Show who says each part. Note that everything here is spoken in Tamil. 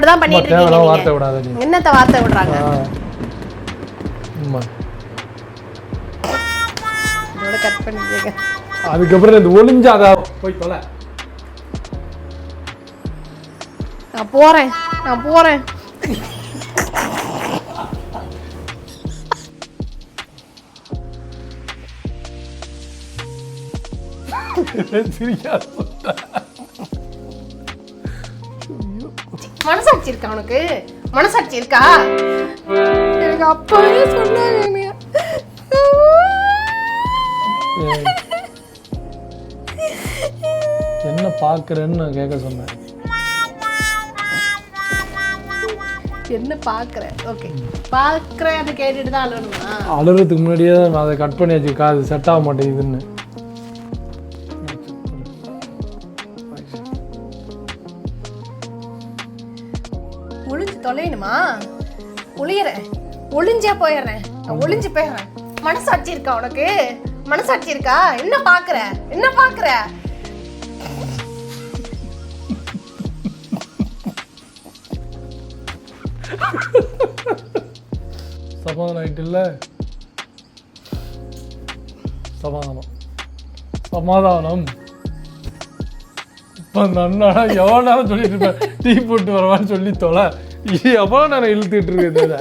Speaker 1: அப்படிதான் பண்ணிட்டு இருக்கீங்க. வார்த்தை விடாத நீ. என்னத்த வார்த்தை விடுறாங்க? இதோட கட் பண்ணிடுங்க. அதுக்கப்புறம் இந்த ஒளிஞ்சாத போய் தொலை. நான் போறேன். மனசாட்சி இருக்கா உனக்கு? மனசாட்சி இருக்கா? எனக்கு அப்பவே சொன்னாங்க. என்ன பாக்குறேன்னு கேட்க சொன்னேன். என்ன பாக்குற? ஓகே பாக்குறேன். அதை கேட்டுட்டு தான் அழுவணுமா? அழுறதுக்கு முன்னாடியே அதை கட் பண்ணி வச்சுக்கா. அது செட் ஆக மாட்டேங்குதுன்னு. ஒளிஞ்சு தொலைணுமா? ஒளியறேன். ஒளிஞ்சா போயிடுறேன். ஒளிஞ்சு போயிடுறேன். மனசாட்சி இருக்கா உனக்கு? மனசாட்சி இருக்கா? என்ன பாக்குற? சமாதானம் ஆயிட்டு இல்ல? சமாதானம். இப்ப அந்த அண்ணா எவ்வளவு நேரம் சொல்லிட்டு இருப்பேன், டீ போட்டு வரவான்னு சொல்லி தொலை. எவ்வளவு நேரம் இழுத்துட்டு இருக்குது.